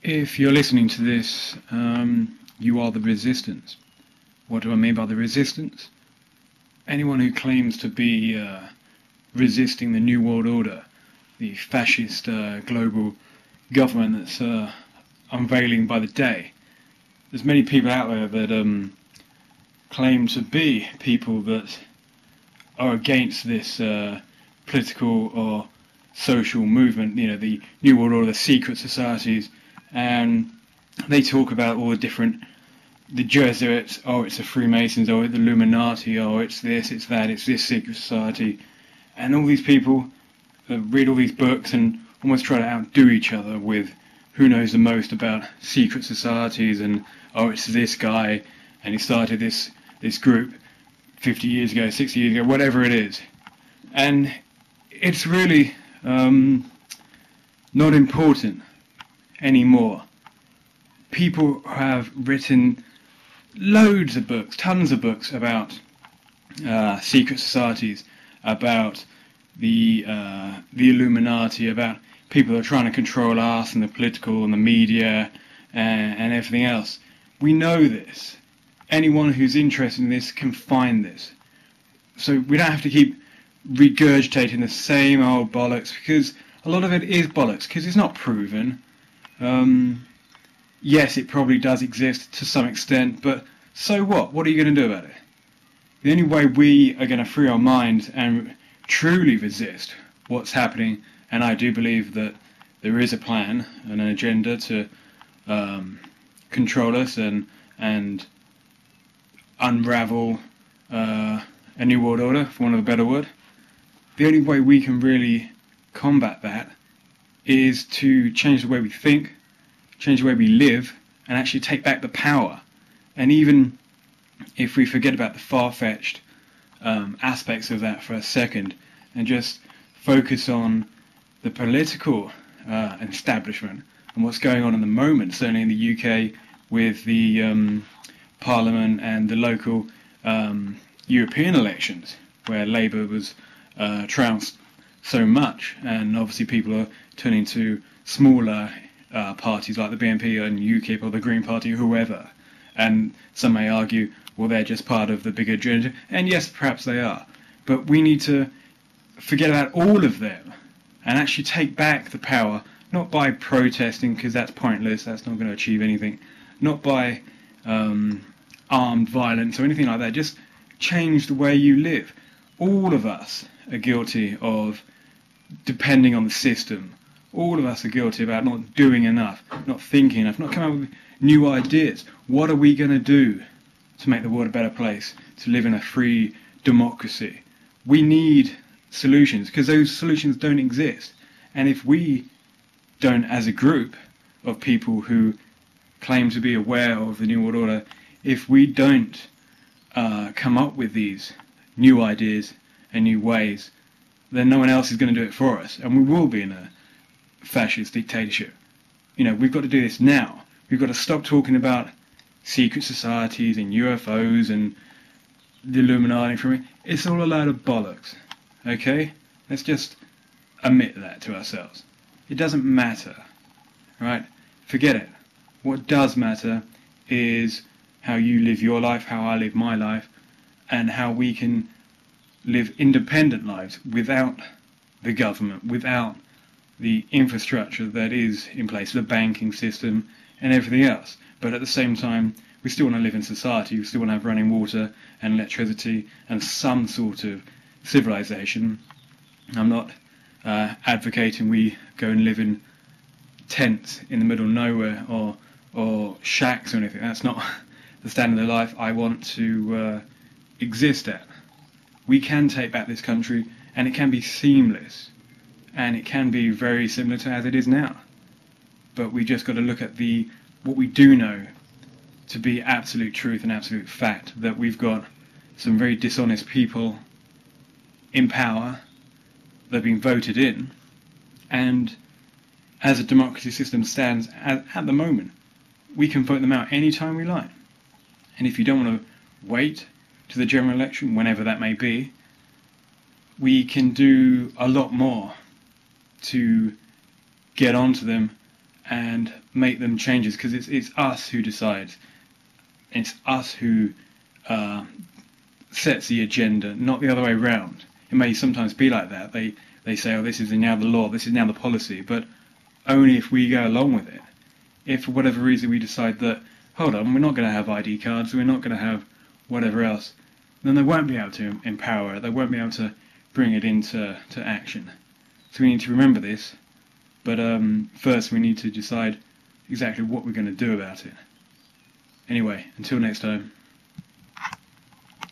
If you're listening to this, you are the resistance. What do I mean by the resistance? Anyone who claims to be resisting the New World Order, the fascist global government that's unveiling by the day. There's many people out there that claim to be people that are against this political or social movement, you know, the New World Order, the secret societies, and they talk about all the different, the Jesuits, oh it's the Freemasons, oh it's the Illuminati, oh it's this, it's that, it's this secret society, and all these people read all these books and almost try to outdo each other with who knows the most about secret societies, and oh it's this guy and he started this group 50 years ago, 60 years ago, whatever it is. And it's really not important anymore. People have written loads of books, tons of books about secret societies, about the Illuminati, about people that are trying to control us and the political and the media and everything else. We know this. Anyone who's interested in this can find this. So we don't have to keep regurgitating the same old bollocks, because a lot of it is bollocks, because it's not proven. Yes, it probably does exist to some extent, but so what? What are you going to do about it? The only way we are going to free our minds and truly resist what's happening, and I do believe that there is a plan and an agenda to control us and unravel a new world order, for want of a better word. The only way we can really combat that is to change the way we think, change the way we live, and actually take back the power. And even if we forget about the far-fetched aspects of that for a second and just focus on the political establishment and what's going on in the moment, certainly in the UK with the Parliament and the local European elections, where Labour was trounced so much, and obviously people are turning to smaller parties like the BNP and UKIP or the Green Party or whoever, and some may argue, well, they're just part of the bigger agenda, and yes, perhaps they are, but we need to forget about all of them and actually take back the power, not by protesting, because that's pointless, that's not going to achieve anything, not by armed violence or anything like that. Just change the way you live. All of us are guilty of depending on the system. All of us are guilty about not doing enough, not thinking enough, not coming up with new ideas. What are we going to do to make the world a better place, to live in a free democracy? We need solutions, because those solutions don't exist. And if we don't, as a group of people who claim to be aware of the New World Order, if we don't come up with these new ideas and new ways, then no one else is going to do it for us, and we will be in a fascist dictatorship. You know, we've got to do this now. We've got to stop talking about secret societies and UFOs and the Illuminati. It's all a load of bollocks. Okay? Let's just admit that to ourselves. It doesn't matter. Right? Forget it. What does matter is how you live your life, how I live my life, and how we can live independent lives without the government, without the infrastructure that is in place, the banking system and everything else. But at the same time, we still want to live in society, we still want to have running water and electricity and some sort of civilization. I'm not advocating we go and live in tents in the middle of nowhere or shacks or anything. That's not the standard of life I want to exist at. We can take back this country, and it can be seamless, and it can be very similar to as it is now. But we just got to look at what we do know to be absolute truth and absolute fact, that we've got some very dishonest people in power that have been voted in, and as a democracy system stands at the moment, we can vote them out anytime we like. And if you don't want to wait to the general election, whenever that may be, we can do a lot more to get onto them and make them changes, because it's us who decides. It's us who sets the agenda, not the other way around. It may sometimes be like that. They say, oh, this is now the law, this is now the policy, but only if we go along with it. If for whatever reason we decide that, hold on, we're not going to have ID cards, we're not going to have whatever else, then they won't be able to empower it, they won't be able to bring it into action. So we need to remember this, but first we need to decide exactly what we're going to do about it. Anyway, until next time.